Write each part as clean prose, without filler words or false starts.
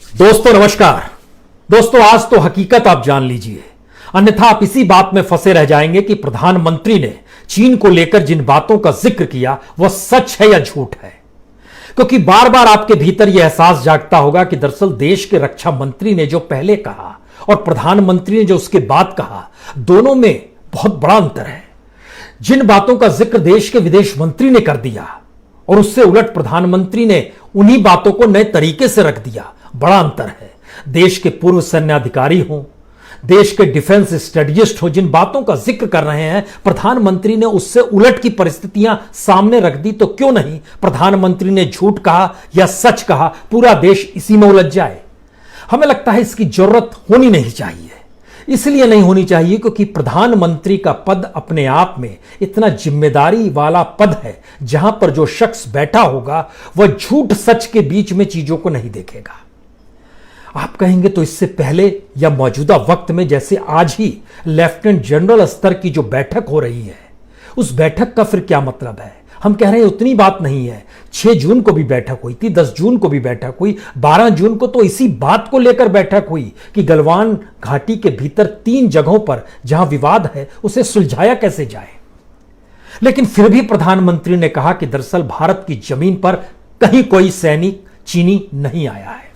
दोस्तों नमस्कार। दोस्तों आज तो हकीकत आप जान लीजिए, अन्यथा आप इसी बात में फंसे रह जाएंगे कि प्रधानमंत्री ने चीन को लेकर जिन बातों का जिक्र किया वह सच है या झूठ है। क्योंकि बार बार आपके भीतर यह एहसास जागता होगा कि दरअसल देश के रक्षा मंत्री ने जो पहले कहा और प्रधानमंत्री ने जो उसके बाद कहा, दोनों में बहुत बड़ा अंतर है। जिन बातों का जिक्र देश के विदेश मंत्री ने कर दिया और उससे उलट प्रधानमंत्री ने उन्हीं बातों को नए तरीके से रख दिया, बड़ा अंतर है। देश के पूर्व सैन्य अधिकारी हों, देश के डिफेंस स्ट्रेटजिस्ट हो, जिन बातों का जिक्र कर रहे हैं प्रधानमंत्री ने उससे उलट की परिस्थितियां सामने रख दी, तो क्यों नहीं प्रधानमंत्री ने झूठ कहा या सच कहा, पूरा देश इसी में उलझ जाए। हमें लगता है इसकी जरूरत होनी नहीं चाहिए। इसलिए नहीं होनी चाहिए क्योंकि प्रधानमंत्री का पद अपने आप में इतना जिम्मेदारी वाला पद है, जहां पर जो शख्स बैठा होगा वह झूठ सच के बीच में चीजों को नहीं देखेगा। आप कहेंगे तो इससे पहले या मौजूदा वक्त में, जैसे आज ही लेफ्टिनेंट जनरल स्तर की जो बैठक हो रही है, उस बैठक का फिर क्या मतलब है? हम कह रहे हैं उतनी बात नहीं है। 6 जून को भी बैठक हुई थी, 10 जून को भी बैठक हुई, 12 जून को तो इसी बात को लेकर बैठक हुई कि गलवान घाटी के भीतर 3 जगहों पर जहां विवाद है उसे सुलझाया कैसे जाए। लेकिन फिर भी प्रधानमंत्री ने कहा कि दरअसल भारत की जमीन पर कहीं कोई सैनिक चीनी नहीं आया है।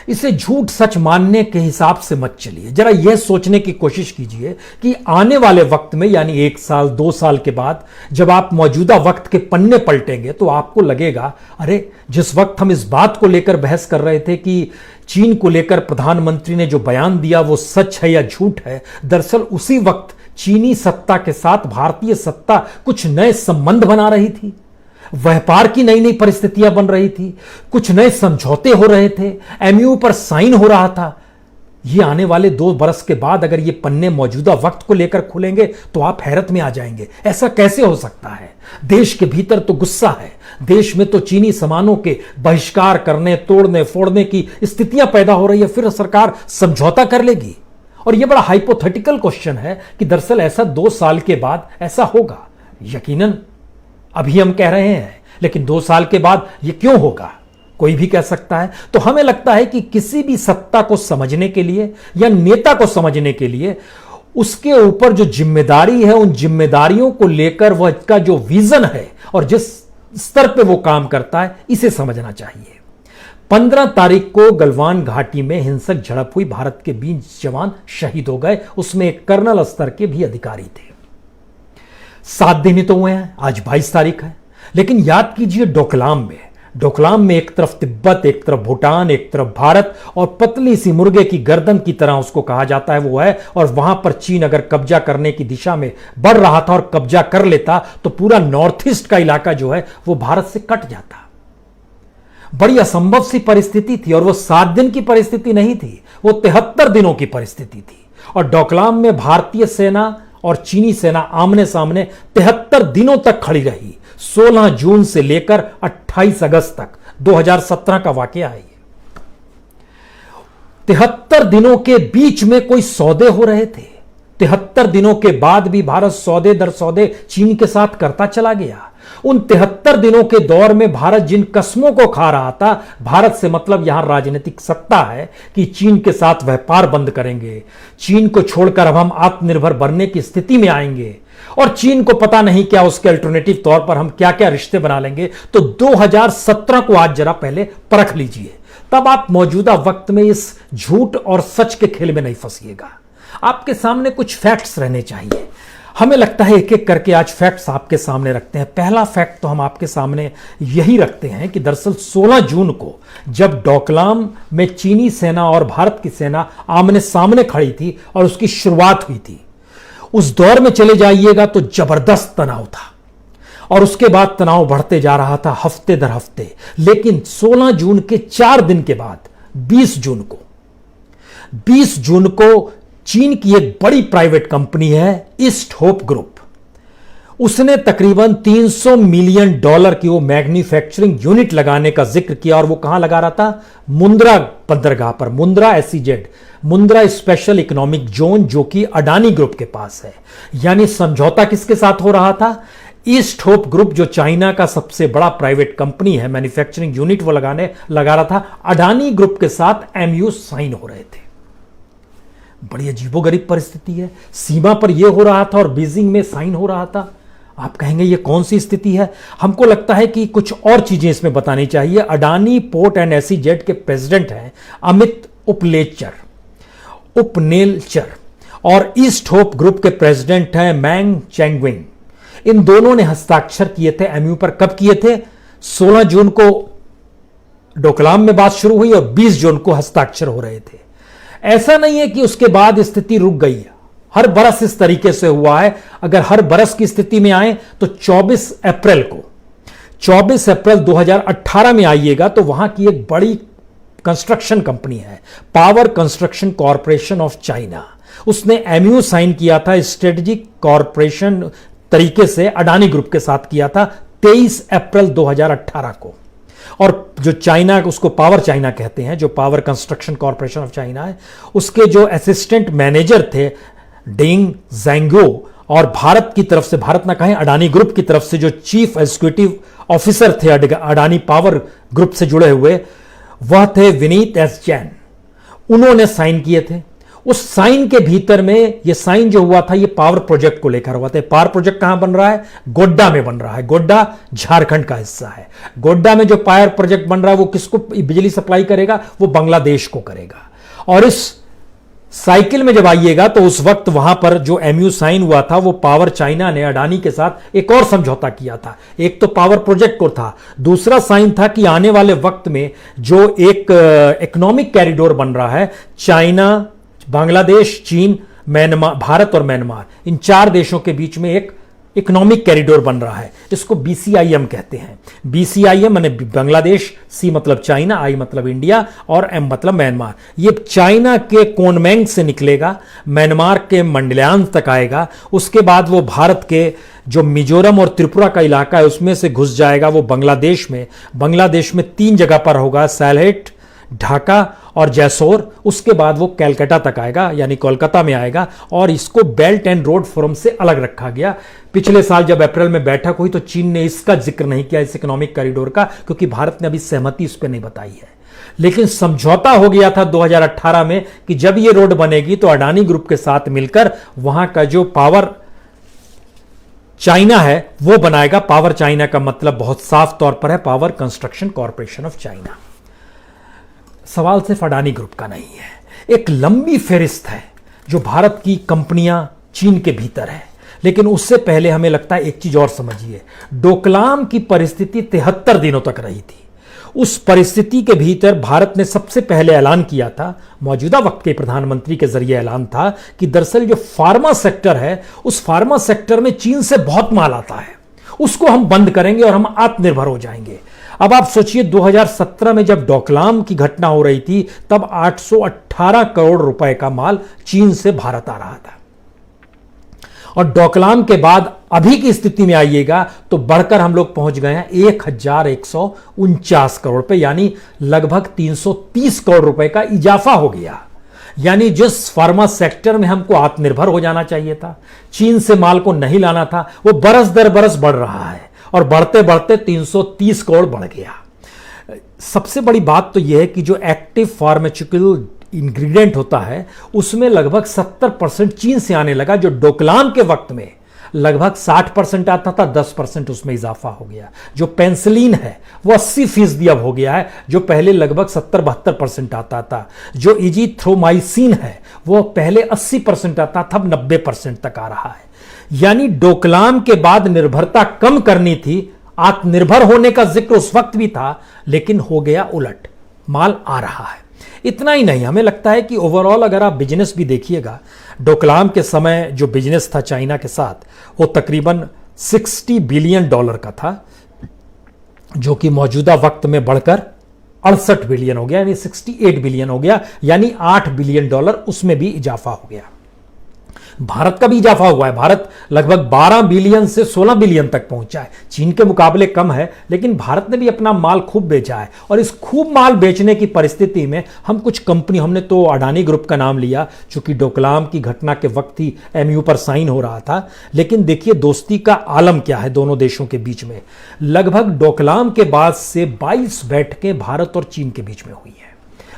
इसे झूठ सच मानने के हिसाब से मत चलिए। जरा यह सोचने की कोशिश कीजिए कि आने वाले वक्त में, यानी 1 साल 2 साल के बाद, जब आप मौजूदा वक्त के पन्ने पलटेंगे तो आपको लगेगा, अरे जिस वक्त हम इस बात को लेकर बहस कर रहे थे कि चीन को लेकर प्रधानमंत्री ने जो बयान दिया वो सच है या झूठ है, दरअसल उसी वक्त चीनी सत्ता के साथ भारतीय सत्ता कुछ नए संबंध बना रही थी, व्यापार की नई नई परिस्थितियां बन रही थी, कुछ नए समझौते हो रहे थे, एमयू पर साइन हो रहा था। ये आने वाले 2 बरस के बाद अगर ये पन्ने मौजूदा वक्त को लेकर खुलेंगे तो आप हैरत में आ जाएंगे, ऐसा कैसे हो सकता है। देश के भीतर तो गुस्सा है, देश में तो चीनी सामानों के बहिष्कार करने, तोड़ने फोड़ने की स्थितियां पैदा हो रही है, फिर सरकार समझौता कर लेगी। और यह बड़ा हाइपोथेटिकल क्वेश्चन है कि दरअसल ऐसा 2 साल के बाद ऐसा होगा। यकीनन अभी हम कह रहे हैं, लेकिन 2 साल के बाद यह क्यों होगा, कोई भी कह सकता है। तो हमें लगता है कि किसी भी सत्ता को समझने के लिए या नेता को समझने के लिए उसके ऊपर जो जिम्मेदारी है, उन जिम्मेदारियों को लेकर वह का जो विजन है और जिस स्तर पे वो काम करता है, इसे समझना चाहिए। 15 तारीख को गलवान घाटी में हिंसक झड़प हुई, भारत के 20 जवान शहीद हो गए, उसमें एक कर्नल स्तर के भी अधिकारी थे। 7 दिन ही तो हुए हैं, आज 22 तारीख है। लेकिन याद कीजिए डोकलाम में एक तरफ तिब्बत, एक तरफ भूटान, एक तरफ भारत, और पतली सी मुर्गे की गर्दन की तरह उसको कहा जाता है वो है। और वहां पर चीन अगर कब्जा करने की दिशा में बढ़ रहा था और कब्जा कर लेता तो पूरा नॉर्थ ईस्ट का इलाका जो है वो भारत से कट जाता। बड़ी असंभव सी परिस्थिति थी, और वो 7 दिन की परिस्थिति नहीं थी, वो 73 दिनों की परिस्थिति थी। और डोकलाम में भारतीय सेना और चीनी सेना आमने सामने 73 दिनों तक खड़ी रही। 16 जून से लेकर 28 अगस्त तक 2017 का वाकया है। 73 दिनों के बीच में कोई सौदे हो रहे थे। 73 दिनों के बाद भी भारत सौदे दर सौदे चीन के साथ करता चला गया। उन 73 दिनों के दौर में भारत जिन कस्मों को खा रहा था, भारत से मतलब यहां राजनीतिक सत्ता है कि चीन के साथ व्यापार बंद करेंगे, चीन को छोड़कर अब हम आत्मनिर्भर बनने की स्थिति में आएंगे, और चीन को पता नहीं क्या उसके अल्टरनेटिव तौर पर हम क्या क्या रिश्ते बना लेंगे। तो 2017 को आज जरा पहले परख लीजिए, तब आप मौजूदा वक्त में इस झूठ और सच के खेल में नहीं फंसिएगा। आपके सामने कुछ फैक्ट्स रहने चाहिए। हमें लगता है एक एक करके आज फैक्ट्स आपके सामने रखते हैं। पहला फैक्ट तो हम आपके सामने यही रखते हैं कि दरअसल 16 जून को जब डोकलाम में चीनी सेना और भारत की सेना आमने सामने खड़ी थी और उसकी शुरुआत हुई थी, उस दौर में चले जाइएगा तो जबरदस्त तनाव था, और उसके बाद तनाव बढ़ते जा रहा था हफ्ते दर हफ्ते। लेकिन 16 जून के 4 दिन के बाद 20 जून को चीन की एक बड़ी प्राइवेट कंपनी है ईस्ट होप ग्रुप, उसने तकरीबन $300 मिलियन की वो मैन्युफैक्चरिंग यूनिट लगाने का जिक्र किया। और वो कहां लगा रहा था? मुंद्रा बंदरगाह पर, Mundra SEZ, Mundra special economic zone, जो कि अडानी ग्रुप के पास है। यानी समझौता किसके साथ हो रहा था? ईस्ट होप ग्रुप जो चाइना का सबसे बड़ा प्राइवेट कंपनी है, मैन्युफैक्चरिंग यूनिट वो लगा रहा था, अडानी ग्रुप के साथ एमयू साइन हो रहे थे। बड़ी अजीबोगरीब परिस्थिति है, सीमा पर यह हो रहा था और बीजिंग में साइन हो रहा था। आप कहेंगे ये कौन सी स्थिति है? हमको लगता है कि कुछ और चीजें इसमें बतानी चाहिए। अडानी पोर्ट एंड एसीजेड के प्रेसिडेंट हैं अमित उपनेलचर और ईस्ट होप ग्रुप के प्रेसिडेंट हैं मैंग चैंगविंग। इन दोनों ने हस्ताक्षर किए थे एमयू पर। कब किए थे? 16 जून को डोकलाम में बात शुरू हुई और 20 जून को हस्ताक्षर हो रहे थे। ऐसा नहीं है कि उसके बाद स्थिति रुक गई है, हर बरस इस तरीके से हुआ है। अगर हर बरस की स्थिति में आए तो 24 अप्रैल 2018 में आइएगा तो वहां की एक बड़ी कंस्ट्रक्शन कंपनी है power construction corporation of China, उसने एमयू साइन किया था स्ट्रेटेजिक कॉरपोरेशन तरीके से अडानी ग्रुप के साथ किया था 23 अप्रैल 2018 को। और जो चाइना, उसको पावर चाइना कहते हैं, जो power construction corporation of China है, उसके जो असिस्टेंट मैनेजर थे डेंग जैंगो और भारत की तरफ से, भारत ना कहें अडानी ग्रुप की तरफ से जो चीफ एग्जीक्यूटिव ऑफिसर थे अडानी पावर ग्रुप से जुड़े हुए, वह थे विनीत एस जैन। उन्होंने साइन किए थे। उस साइन के भीतर में, यह साइन जो हुआ था ये पावर प्रोजेक्ट को लेकर हुआ था। पावर प्रोजेक्ट कहां बन रहा है? गोड्डा में बन रहा है। गोड्डा झारखंड का हिस्सा है। गोड्डा में जो पावर प्रोजेक्ट बन रहा है वो किसको बिजली सप्लाई करेगा? वो बांग्लादेश को करेगा। और इस साइकिल में जब आइएगा तो उस वक्त वहां पर जो एमयू साइन हुआ था वो पावर चाइना ने अडानी के साथ एक और समझौता किया था। एक तो पावर प्रोजेक्ट को था, दूसरा साइन था कि आने वाले वक्त में जो एक इकोनॉमिक कॉरिडोर बन रहा है, चाइना, बांग्लादेश, चीन, म्यांमार, भारत और म्यांमार, इन 4 देशों के बीच में एक इकोनॉमिक कॉरिडोर बन रहा है। इसको बीसीआईएम कहते हैं। बीसीआईएम माने बांग्लादेश, सी मतलब चाइना, आई मतलब इंडिया और एम मतलब म्यांमार। ये चाइना के कोनमेंग से निकलेगा, म्यांमार के मंडल्यान तक आएगा, उसके बाद वो भारत के जो मिजोरम और त्रिपुरा का इलाका है उसमें से घुस जाएगा वो बांग्लादेश में। बांग्लादेश में 3 जगह पर होगा, सैलहेट, ढाका और जैसोर। उसके बाद वो कलकत्ता तक आएगा, यानी कोलकाता में आएगा। और इसको बेल्ट एंड रोड फोरम से अलग रखा गया। पिछले साल जब अप्रैल में बैठक हुई तो चीन ने इसका जिक्र नहीं किया, इस इकोनॉमिक कॉरिडोर का, क्योंकि भारत ने अभी सहमति इस पर नहीं बताई है। लेकिन समझौता हो गया था 2018 में कि जब ये रोड बनेगी तो अडानी ग्रुप के साथ मिलकर वहां का जो पावर चाइना है वो बनाएगा। पावर चाइना का मतलब बहुत साफ तौर पर है power construction corporation of China. सवाल सिर्फ अडानी ग्रुप का नहीं है, एक लंबी फेरिस्त है जो भारत की कंपनियां चीन के भीतर है। लेकिन उससे पहले हमें लगता है एक चीज और समझिए, डोकलाम की परिस्थिति 73 दिनों तक रही थी। उस परिस्थिति के भीतर भारत ने सबसे पहले ऐलान किया था, मौजूदा वक्त के प्रधानमंत्री के जरिए ऐलान था कि दरअसल जो फार्मा सेक्टर है उस फार्मा सेक्टर में चीन से बहुत माल आता है, उसको हम बंद करेंगे और हम आत्मनिर्भर हो जाएंगे। अब आप सोचिए 2017 में जब डोकलाम की घटना हो रही थी तब 818 करोड़ रुपए का माल चीन से भारत आ रहा था। और डोकलाम के बाद अभी की स्थिति में आइएगा तो बढ़कर हम लोग पहुंच गए हैं 1149 करोड़ पे, यानी लगभग 330 करोड़ रुपए का इजाफा हो गया। यानी जिस फार्मा सेक्टर में हमको आत्मनिर्भर हो जाना चाहिए था, चीन से माल को नहीं लाना था, वो बरस दर बरस बढ़ रहा है और बढ़ते बढ़ते 330 करोड़ बढ़ गया। सबसे बड़ी बात तो यह है कि जो एक्टिव फार्मास्यूटिकल इंग्रेडिएंट होता है उसमें लगभग 70% चीन से आने लगा, जो डोकलाम के वक्त में लगभग 60% आता था, 10% उसमें इजाफा हो गया। जो पेंसिलिन है वो 80% अब हो गया है, जो पहले लगभग 70-72% आता था। जो इजिथ्रोमाइसिन है वो पहले 80% आता था, अब 90% तक आ रहा है। यानी डोकलाम के बाद निर्भरता कम करनी थी, आत्मनिर्भर होने का जिक्र उस वक्त भी था, लेकिन हो गया उलट, माल आ रहा है। इतना ही नहीं, हमें लगता है कि ओवरऑल अगर आप बिजनेस भी देखिएगा, डोकलाम के समय जो बिजनेस था चाइना के साथ वो तकरीबन $60 बिलियन का था, जो कि मौजूदा वक्त में बढ़कर 68 बिलियन हो गया, यानी 68 बिलियन हो गया, यानी $8 बिलियन उसमें भी इजाफा हो गया। भारत का भी इजाफा हुआ है। भारत लगभग 12 बिलियन से 16 बिलियन तक पहुंचा है। चीन के मुकाबले कम है, लेकिन भारत ने भी अपना माल खूब बेचा है। और इस खूब माल बेचने की परिस्थिति में हम कुछ कंपनी, हमने तो अडानी ग्रुप का नाम लिया चूंकि डोकलाम की घटना के वक्त ही एमयू पर साइन हो रहा था। लेकिन देखिए दोस्ती का आलम क्या है दोनों देशों के बीच में। लगभग डोकलाम के बाद से 22 बैठकें भारत और चीन के बीच में हुई है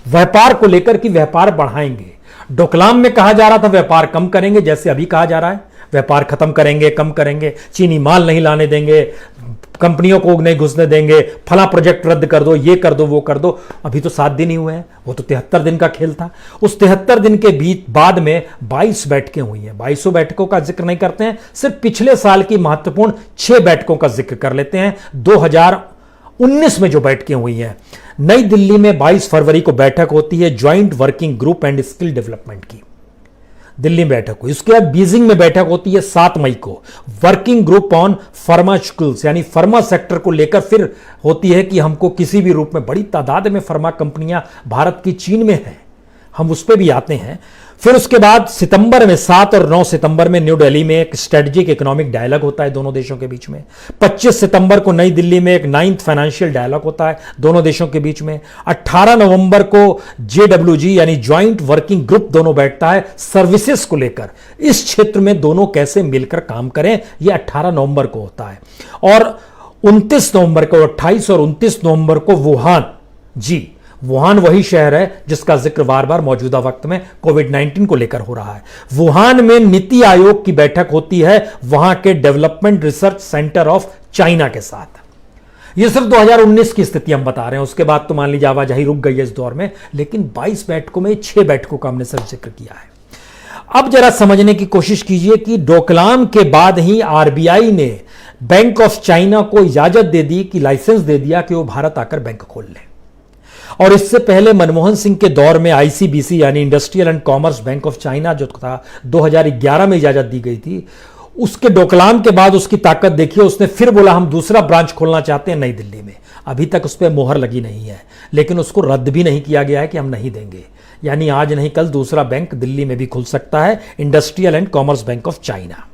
व्यापार को लेकर कि व्यापार बढ़ाएंगे। डोकलाम में कहा जा रहा था व्यापार कम करेंगे, जैसे अभी कहा जा रहा है व्यापार खत्म करेंगे, कम करेंगे, चीनी माल नहीं लाने देंगे, कंपनियों को नहीं घुसने देंगे, फला प्रोजेक्ट रद्द कर दो, ये कर दो, वो कर दो। अभी तो 7 दिन ही हुए हैं, वो तो 73 दिन का खेल था। उस 73 दिन के बीच बाद में 22 बैठकें हुई हैं। 22 बैठकों का जिक्र नहीं करते हैं, सिर्फ पिछले साल की महत्वपूर्ण 6 बैठकों का जिक्र कर लेते हैं। 2019 में जो बैठकें हुई हैं, नई दिल्ली में 22 फरवरी को बैठक होती है joint working group and skill development की, दिल्ली में बैठक हुई। उसके बाद बीजिंग में बैठक होती है 7 मई को, वर्किंग ग्रुप ऑन फार्मास्यूटिकल्स यानी फार्मा सेक्टर को लेकर फिर होती है कि हमको किसी भी रूप में, बड़ी तादाद में फार्मा कंपनियां भारत की चीन में हैं, हम उस पर भी आते हैं। फिर उसके बाद सितंबर में 7 और 9 सितंबर में न्यू दिल्ली में एक स्ट्रेटेजिक इकोनॉमिक डायलॉग होता है दोनों देशों के बीच में। 25 सितंबर को नई दिल्ली में एक 9th फाइनेंशियल डायलॉग होता है दोनों देशों के बीच में। 18 नवंबर को JWG यानी ज्वाइंट वर्किंग ग्रुप दोनों बैठता है सर्विसेज को लेकर, इस क्षेत्र में दोनों कैसे मिलकर काम करें, यह 18 नवंबर को होता है। और 29 नवंबर को, 28 और 29 नवंबर को वुहान वही शहर है जिसका जिक्र बार बार मौजूदा वक्त में कोविड-19 को लेकर हो रहा है। वुहान में नीति आयोग की बैठक होती है वहां के development research centre of China के साथ। यह सिर्फ 2019 की स्थिति हम बता रहे हैं, उसके बाद तो मान लीजिए आवाजाही रुक गई है इस दौर में, लेकिन 22 बैठकों में 6 बैठकों का हमने सिर्फ जिक्र किया है। अब जरा समझने की कोशिश कीजिए कि डोकलाम के बाद ही RBI ने बैंक ऑफ चाइना को इजाजत दे दी, कि लाइसेंस दे दिया कि वो भारत आकर बैंक खोल ले। और इससे पहले मनमोहन सिंह के दौर में ICBC यानी industrial and commerce bank of China जो था 2011 में इजाजत दी गई थी, उसके डोकलाम के बाद उसकी ताकत देखिए, उसने फिर बोला हम दूसरा ब्रांच खोलना चाहते हैं नई दिल्ली में। अभी तक उस पर मोहर लगी नहीं है, लेकिन उसको रद्द भी नहीं किया गया है कि हम नहीं देंगे। यानी आज नहीं कल दूसरा बैंक दिल्ली में भी खुल सकता है, industrial and commerce bank of China.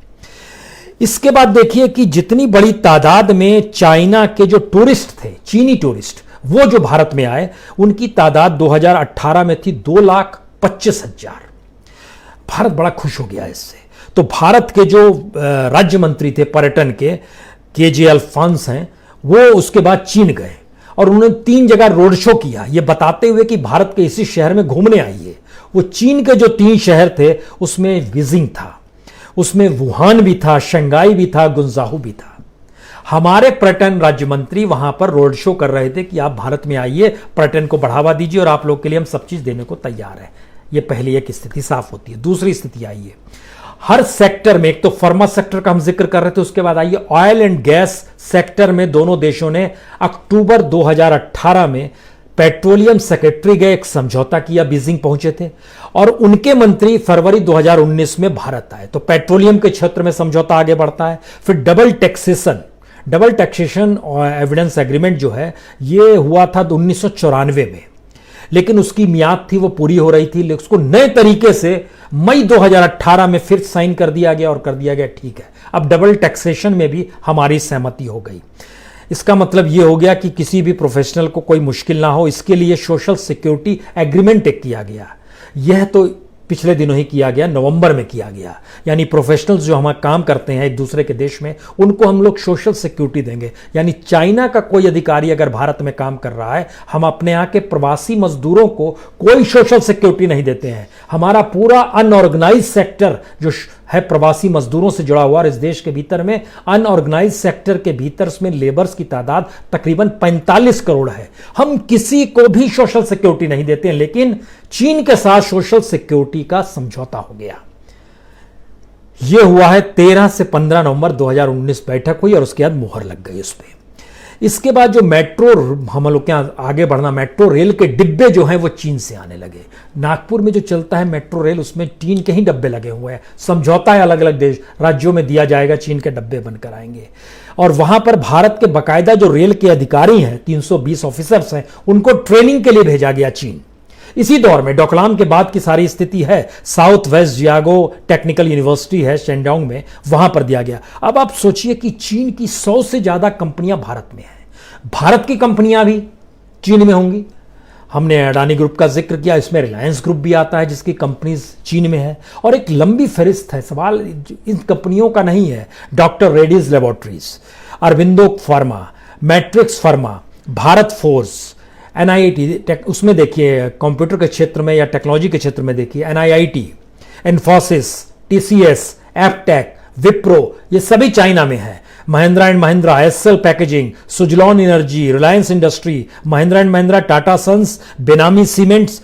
इसके बाद देखिए कि जितनी बड़ी तादाद में चाइना के जो टूरिस्ट थे, चीनी टूरिस्ट, वो जो भारत में आए, उनकी तादाद 2018 में थी 2,25,000। भारत बड़ा खुश हो गया इससे। तो भारत के जो राज्य मंत्री थे पर्यटन के, KJ अल्फांस हैं, वो उसके बाद चीन गए और उन्होंने 3 जगह रोड शो किया, ये बताते हुए कि भारत के इसी शहर में घूमने आइए। वो चीन के जो 3 शहर थे उसमें बीजिंग था, उसमें वुहान भी था, शंघाई भी था, गुंजाहू भी था। हमारे पर्यटन राज्य मंत्री वहां पर रोड शो कर रहे थे कि आप भारत में आइए, पर्यटन को बढ़ावा दीजिए और आप लोग के लिए हम सब चीज देने को तैयार हैं। ये पहली एक स्थिति साफ होती है। दूसरी स्थिति आइए, हर सेक्टर में, एक तो फार्मा सेक्टर का हम जिक्र कर रहे थे, उसके बाद आइए ऑयल एंड गैस सेक्टर में दोनों देशों ने अक्टूबर 2018 में पेट्रोलियम सेक्रेटरी गए, एक समझौता किया, बीजिंग पहुंचे थे और उनके मंत्री फरवरी 2019 में भारत आए। तो पेट्रोलियम के क्षेत्र में समझौता आगे बढ़ता है। फिर डबल टैक्सेशन और एविडेंस एग्रीमेंट जो है ये हुआ था 1994 में, लेकिन उसकी मियाद थी वो पूरी हो रही थी, लेकिन उसको नए तरीके से मई 2018 में फिर साइन कर दिया गया और कर दिया गया ठीक है, अब डबल टैक्सेशन में भी हमारी सहमति हो गई। इसका मतलब यह हो गया कि किसी भी प्रोफेशनल को कोई मुश्किल ना हो, इसके लिए सोशल सिक्योरिटी एग्रीमेंट एक किया गया। यह तो पिछले दिनों ही किया गया, नवंबर में किया गया। यानी प्रोफेशनल्स जो हमारा काम करते हैं एक दूसरे के देश में, उनको हम लोग सोशल सिक्योरिटी देंगे। यानी चाइना का कोई अधिकारी अगर भारत में काम कर रहा है, हम अपने यहाँ के प्रवासी मजदूरों को कोई सोशल सिक्योरिटी नहीं देते हैं। हमारा पूरा अनऑर्गेनाइज सेक्टर जो है प्रवासी मजदूरों से जुड़ा हुआ, और इस देश के भीतर में अनऑर्गेनाइज सेक्टर के भीतर उसमें लेबर्स की तादाद तकरीबन 45 करोड़ है। हम किसी को भी सोशल सिक्योरिटी नहीं देते हैं, लेकिन चीन के साथ सोशल सिक्योरिटी का समझौता हो गया। यह हुआ है 13 से 15 नवंबर 2019 बैठक हुई और उसके बाद मुहर लग गई उस पर। इसके बाद जो मेट्रो, हम लोग क्या आगे बढ़ना, मेट्रो रेल के डिब्बे जो हैं वो चीन से आने लगे। नागपुर में जो चलता है मेट्रो रेल, उसमें चीन के ही डब्बे लगे हुए हैं। समझौता है अलग अलग देश राज्यों में दिया जाएगा, चीन के डब्बे बनकर आएंगे और वहां पर भारत के बाकायदा जो रेल के अधिकारी हैं, 320 ऑफिसर्स हैं, उनको ट्रेनिंग के लिए भेजा गया चीन। इसी दौर में डोकलाम के बाद की सारी स्थिति है साउथ वेस्ट जियागो टेक्निकल यूनिवर्सिटी है शेंडोंग में, वहां पर दिया गया। अब आप सोचिए कि चीन की 100 से ज्यादा कंपनियां भारत में हैं, भारत की कंपनियां भी चीन में होंगी। हमने अडानी ग्रुप का जिक्र किया, इसमें रिलायंस ग्रुप भी आता है जिसकी कंपनीज चीन में है, और एक लंबी फहरिस्त है। सवाल इन कंपनियों का नहीं है, doctor Reddy's laboratories, Aurobindo pharma, matrix pharma, Bharat force, NIIT, उसमें देखिए कंप्यूटर के क्षेत्र में या टेक्नोलॉजी के क्षेत्र में देखिए NIIT, इन्फोसिस, TCS, एप्टेक, विप्रो, ये सभी चाइना में है। Mahindra and Mahindra, SL packaging, Suzlon Energy, Reliance Industry, Mahindra and Mahindra, Tata Sons, Binani Cements,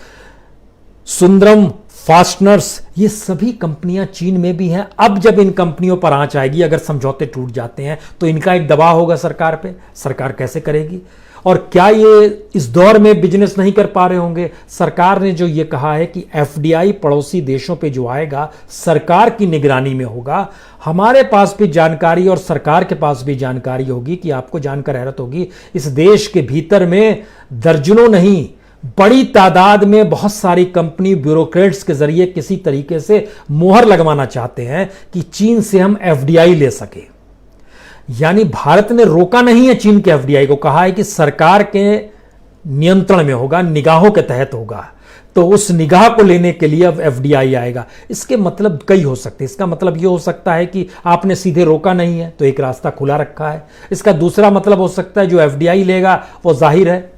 Sundaram Fasteners, ये सभी कंपनियां चीन में भी हैं। अब जब इन कंपनियों पर आंच आएगी, अगर समझौते टूट जाते हैं तो इनका एक दबाव होगा सरकार पे। सरकार कैसे करेगी? और क्या ये इस दौर में बिजनेस नहीं कर पा रहे होंगे? सरकार ने जो ये कहा है कि FDI पड़ोसी देशों पे जो आएगा सरकार की निगरानी में होगा। हमारे पास भी जानकारी और सरकार के पास भी जानकारी होगी कि आपको जानकर हैरत होगी, इस देश के भीतर में दर्जनों नहीं बड़ी तादाद में बहुत सारी कंपनी ब्यूरोक्रेट्स के जरिए किसी तरीके से मोहर लगवाना चाहते हैं कि चीन से हम FDI ले सके। यानी भारत ने रोका नहीं है चीन के FDI को, कहा है कि सरकार के नियंत्रण में होगा, निगाहों के तहत होगा, तो उस निगाह को लेने के लिए अब FDI आएगा। इसके मतलब कई हो सकते हैं। इसका मतलब यह हो सकता है कि आपने सीधे रोका नहीं है तो एक रास्ता खुला रखा है। इसका दूसरा मतलब हो सकता है जो FDI लेगा वो जाहिर है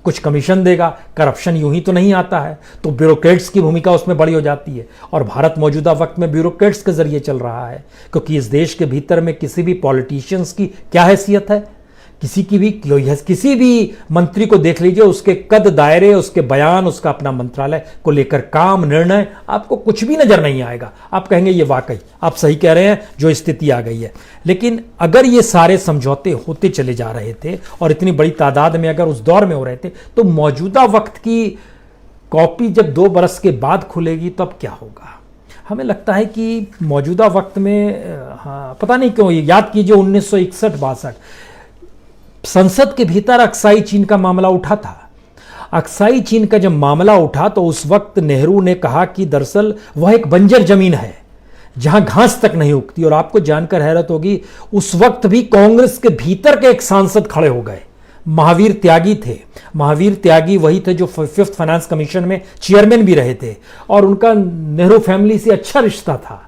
कुछ कमीशन देगा, करप्शन यूं ही तो नहीं आता है, तो ब्यूरोक्रेट्स की भूमिका उसमें बड़ी हो जाती है। और भारत मौजूदा वक्त में ब्यूरोक्रेट्स के जरिए चल रहा है, क्योंकि इस देश के भीतर में किसी भी पॉलिटिशियंस की क्या हैसियत है, किसी भी मंत्री को देख लीजिए, उसके कद दायरे, उसके बयान, उसका अपना मंत्रालय को लेकर काम, निर्णय, आपको कुछ भी नजर नहीं आएगा। आप कहेंगे ये वाकई आप सही कह रहे हैं, जो स्थिति आ गई है। लेकिन अगर ये सारे समझौते होते चले जा रहे थे और इतनी बड़ी तादाद में अगर उस दौर में हो रहे थे, तो मौजूदा वक्त की कॉपी जब 2 बरस के बाद खुलेगी तब क्या होगा? हमें लगता है कि मौजूदा वक्त में पता नहीं क्यों, याद कीजिए 1961-62 संसद के भीतर अक्साई चीन का मामला उठा था। अक्साई चीन का जब मामला उठा तो उस वक्त नेहरू ने कहा कि दरअसल वह एक बंजर जमीन है जहां घास तक नहीं उगती। और आपको जानकर हैरत होगी, उस वक्त भी कांग्रेस के भीतर के एक सांसद खड़े हो गए, महावीर त्यागी थे। महावीर त्यागी वही थे जो 5th फाइनेंस कमीशन में चेयरमैन भी रहे थे, और उनका नेहरू फैमिली से अच्छा रिश्ता था।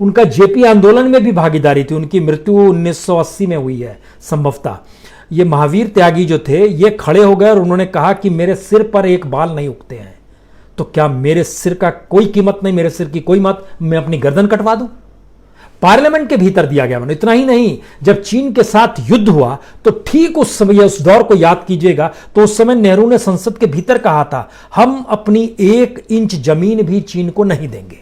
उनका जेपी आंदोलन में भी भागीदारी थी। उनकी मृत्यु 1980 में हुई है संभवतः। ये महावीर त्यागी जो थे ये खड़े हो गए और उन्होंने कहा कि मेरे सिर पर एक बाल नहीं उगते हैं, तो क्या मेरे सिर का कोई कीमत नहीं, मेरे सिर की कोई मत, मैं अपनी गर्दन कटवा दूं? पार्लियामेंट के भीतर दिया गया। इतना ही नहीं, जब चीन के साथ युद्ध हुआ तो ठीक उस समय, उस दौर को याद कीजिएगा, तो उस समय नेहरू ने संसद के भीतर कहा था, हम अपनी 1 इंच जमीन भी चीन को नहीं देंगे।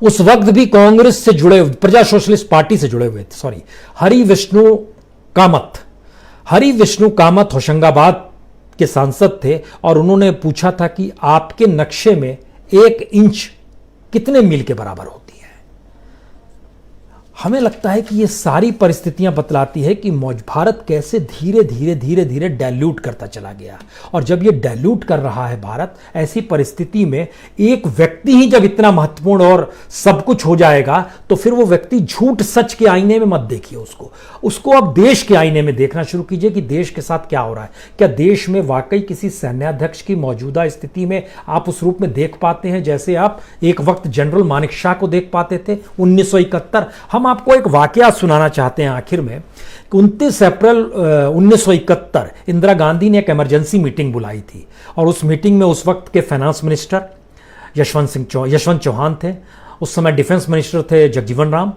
उस वक्त भी कांग्रेस से जुड़े, प्रजा सोशलिस्ट पार्टी से जुड़े हुए थे, हरि विष्णु कामत होशंगाबाद के सांसद थे, और उन्होंने पूछा था कि आपके नक्शे में 1 इंच कितने मील के बराबर होती है। हमें लगता है कि ये सारी परिस्थितियां बतलाती है कि भारत कैसे धीरे धीरे डाइल्यूट करता चला गया। और जब ये डाइल्यूट कर रहा है भारत, ऐसी परिस्थिति में एक व्यक्ति ही जब इतना महत्वपूर्ण और सब कुछ हो जाएगा, तो फिर वो व्यक्ति झूठ सच के आईने में मत देखिए उसको अब देश के आईने में देखना शुरू कीजिए कि देश के साथ क्या हो रहा है। क्या देश में वाकई किसी सैन्याध्यक्ष की मौजूदा स्थिति में आप उस रूप में देख पाते हैं जैसे आप एक वक्त जनरल मानेकशॉ को देख पाते थे 1971? हम आपको एक वाकया सुनाना चाहते हैं आखिर में। 29 अप्रैल 1971 इंदिरा गांधी ने एक इमरजेंसी मीटिंग बुलाई थी, और उस मीटिंग में उस वक्त के फाइनेंस मिनिस्टर यशवंत चौहान थे, उस समय डिफेंस मिनिस्टर थे जगजीवन राम,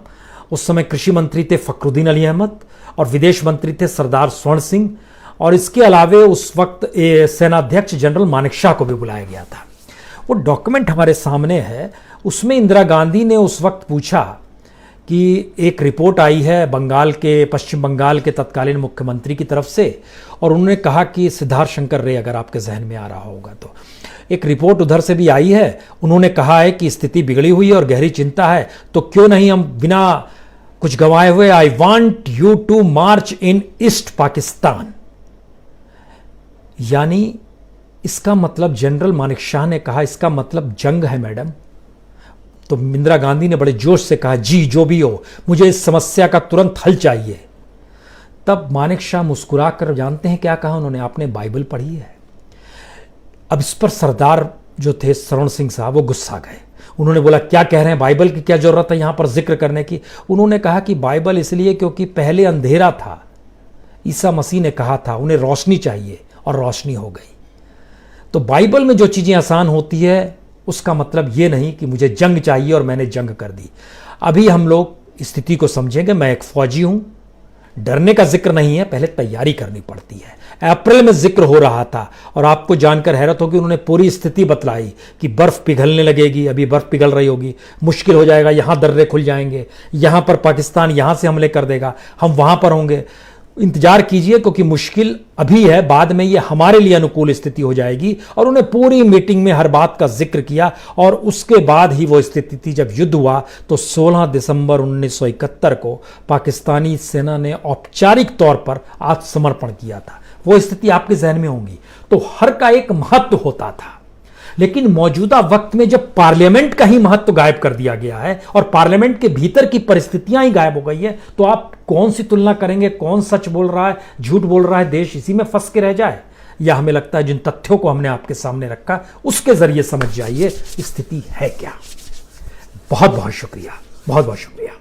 उस समय कृषि मंत्री थे फखरुद्दीन अली अहमद, और विदेश मंत्री थे सरदार स्वर्ण सिंह, और इसके अलावे उस वक्त सेनाध्यक्ष जनरल मानेकशॉ को भी बुलाया गया था। वो डॉक्यूमेंट हमारे सामने है। उसमें इंदिरा गांधी ने उस वक्त पूछा कि एक रिपोर्ट आई है पश्चिम बंगाल के तत्कालीन मुख्यमंत्री की तरफ से, और उन्होंने कहा कि सिद्धार्थ शंकर रे, अगर आपके जहन में आ रहा होगा तो, एक रिपोर्ट उधर से भी आई है। उन्होंने कहा है कि स्थिति बिगड़ी हुई है और गहरी चिंता है, तो क्यों नहीं हम बिना कुछ गंवाए हुए, I want you to march in East Pakistan. यानी इसका मतलब जनरल मानेकशॉ ने कहा इसका मतलब जंग है मैडम। तो इंदिरा गांधी ने बड़े जोश से कहा जी जो भी हो, मुझे इस समस्या का तुरंत हल चाहिए। तब मानेकशॉ मुस्कुरा कर जानते हैं क्या कहा उन्होंने? आपने बाइबल पढ़ी है? अब इस पर सरदार जो थे शरण सिंह साहब वो गुस्सा गए। उन्होंने बोला क्या कह रहे हैं, बाइबल की क्या जरूरत है यहां पर जिक्र करने की? उन्होंने कहा कि बाइबल इसलिए क्योंकि पहले अंधेरा था, ईसा मसीह ने कहा था उन्हें रोशनी चाहिए और रोशनी हो गई। तो बाइबल में जो चीजें आसान होती है उसका मतलब ये नहीं कि मुझे जंग चाहिए और मैंने जंग कर दी। अभी हम लोग स्थिति को समझेंगे। मैं एक फौजी हूं, डरने का जिक्र नहीं है, पहले तैयारी करनी पड़ती है। अप्रैल में जिक्र हो रहा था और आपको जानकर हैरत होगी उन्होंने पूरी स्थिति बतलाई कि बर्फ पिघलने लगेगी, अभी बर्फ पिघल रही होगी, मुश्किल हो जाएगा, यहां दर्रे खुल जाएंगे, यहां पर पाकिस्तान यहां से हमले कर देगा, हम वहां पर होंगे। इंतजार कीजिए क्योंकि मुश्किल अभी है, बाद में ये हमारे लिए अनुकूल स्थिति हो जाएगी। और उन्हें पूरी मीटिंग में हर बात का जिक्र किया और उसके बाद ही वो स्थिति थी जब युद्ध हुआ। तो 16 दिसंबर 1971 को पाकिस्तानी सेना ने औपचारिक तौर पर आत्मसमर्पण किया था। वो स्थिति आपके जहन में होंगी। तो हर का एक महत्व होता था, लेकिन मौजूदा वक्त में जब पार्लियामेंट का ही महत्व गायब कर दिया गया है और पार्लियामेंट के भीतर की परिस्थितियां ही गायब हो गई है, तो आप कौन सी तुलना करेंगे? कौन सच बोल रहा है, झूठ बोल रहा है? देश इसी में फंस के रह जाए? या हमें लगता है जिन तथ्यों को हमने आपके सामने रखा उसके जरिए समझ जाइए स्थिति है क्या। बहुत बहुत शुक्रिया, बहुत बहुत शुक्रिया।